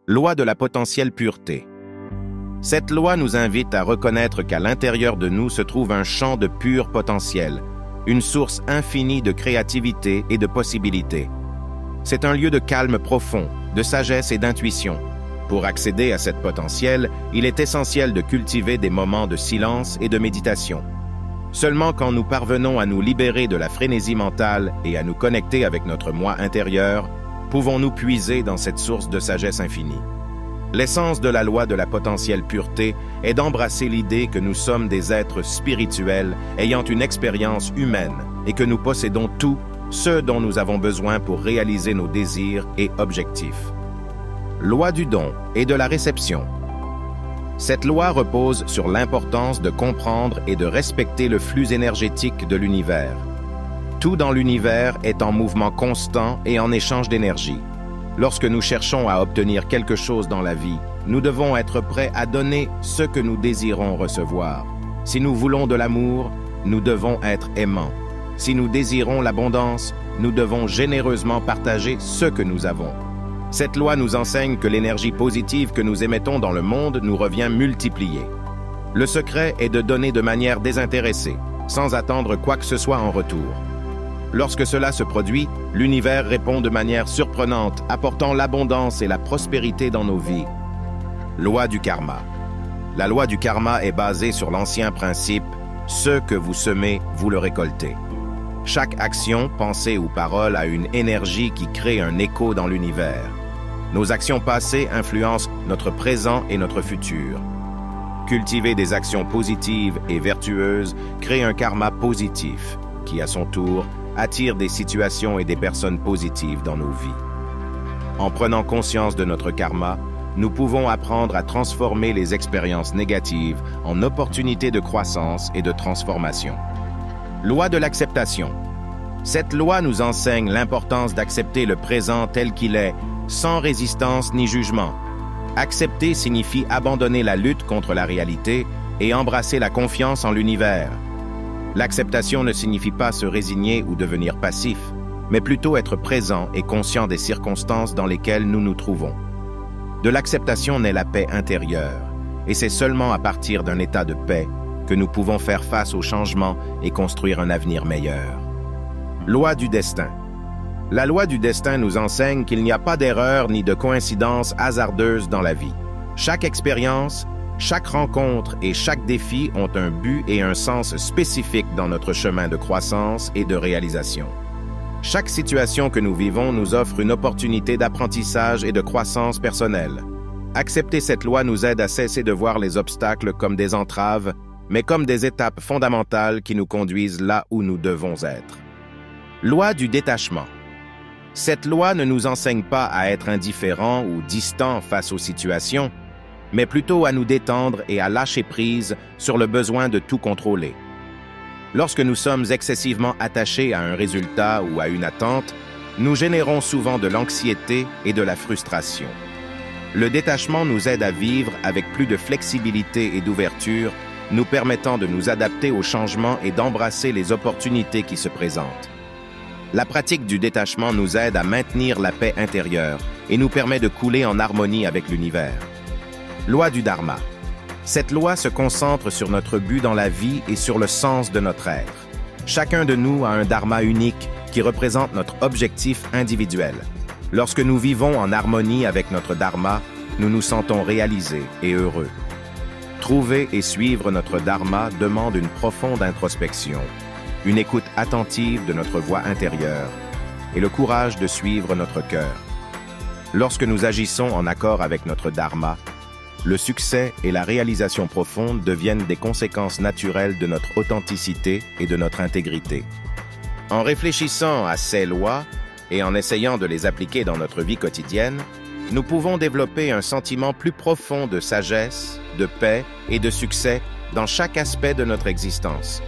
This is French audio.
Loi de la potentielle pureté. Cette loi nous invite à reconnaître qu'à l'intérieur de nous se trouve un champ de pur potentiel, une source infinie de créativité et de possibilités. C'est un lieu de calme profond, de sagesse et d'intuition. Pour accéder à cette potentiel, il est essentiel de cultiver des moments de silence et de méditation. Seulement quand nous parvenons à nous libérer de la frénésie mentale et à nous connecter avec notre moi intérieur, pouvons-nous puiser dans cette source de sagesse infinie. L'essence de la loi de la potentielle pureté est d'embrasser l'idée que nous sommes des êtres spirituels ayant une expérience humaine et que nous possédons tout ce dont nous avons besoin pour réaliser nos désirs et objectifs. Loi du don et de la réception. Cette loi repose sur l'importance de comprendre et de respecter le flux énergétique de l'univers. Tout dans l'univers est en mouvement constant et en échange d'énergie. Lorsque nous cherchons à obtenir quelque chose dans la vie, nous devons être prêts à donner ce que nous désirons recevoir. Si nous voulons de l'amour, nous devons être aimants. Si nous désirons l'abondance, nous devons généreusement partager ce que nous avons. Cette loi nous enseigne que l'énergie positive que nous émettons dans le monde nous revient multipliée. Le secret est de donner de manière désintéressée, sans attendre quoi que ce soit en retour. Lorsque cela se produit, l'univers répond de manière surprenante, apportant l'abondance et la prospérité dans nos vies. Loi du karma. La loi du karma est basée sur l'ancien principe « ce que vous semez, vous le récoltez ». Chaque action, pensée ou parole a une énergie qui crée un écho dans l'univers. Nos actions passées influencent notre présent et notre futur. Cultiver des actions positives et vertueuses crée un karma positif, qui à son tour attire des situations et des personnes positives dans nos vies. En prenant conscience de notre karma, nous pouvons apprendre à transformer les expériences négatives en opportunités de croissance et de transformation. Loi de l'acceptation. Cette loi nous enseigne l'importance d'accepter le présent tel qu'il est, sans résistance ni jugement. Accepter signifie abandonner la lutte contre la réalité et embrasser la confiance en l'univers. L'acceptation ne signifie pas se résigner ou devenir passif, mais plutôt être présent et conscient des circonstances dans lesquelles nous nous trouvons. De l'acceptation naît la paix intérieure, et c'est seulement à partir d'un état de paix que nous pouvons faire face aux changements et construire un avenir meilleur. Loi du destin. La loi du destin nous enseigne qu'il n'y a pas d'erreur ni de coïncidence hasardeuse dans la vie. Chaque expérience, chaque rencontre et chaque défi ont un but et un sens spécifique dans notre chemin de croissance et de réalisation. Chaque situation que nous vivons nous offre une opportunité d'apprentissage et de croissance personnelle. Accepter cette loi nous aide à cesser de voir les obstacles comme des entraves, mais comme des étapes fondamentales qui nous conduisent là où nous devons être. Loi du détachement. Cette loi ne nous enseigne pas à être indifférents ou distants face aux situations, mais plutôt à nous détendre et à lâcher prise sur le besoin de tout contrôler. Lorsque nous sommes excessivement attachés à un résultat ou à une attente, nous générons souvent de l'anxiété et de la frustration. Le détachement nous aide à vivre avec plus de flexibilité et d'ouverture, nous permettant de nous adapter aux changements et d'embrasser les opportunités qui se présentent. La pratique du détachement nous aide à maintenir la paix intérieure et nous permet de couler en harmonie avec l'univers. Loi du Dharma. Cette loi se concentre sur notre but dans la vie et sur le sens de notre être. Chacun de nous a un Dharma unique qui représente notre objectif individuel. Lorsque nous vivons en harmonie avec notre Dharma, nous nous sentons réalisés et heureux. Trouver et suivre notre Dharma demande une profonde introspection, une écoute attentive de notre voix intérieure et le courage de suivre notre cœur. Lorsque nous agissons en accord avec notre Dharma, le succès et la réalisation profonde deviennent des conséquences naturelles de notre authenticité et de notre intégrité. En réfléchissant à ces lois et en essayant de les appliquer dans notre vie quotidienne, nous pouvons développer un sentiment plus profond de sagesse, de paix et de succès dans chaque aspect de notre existence.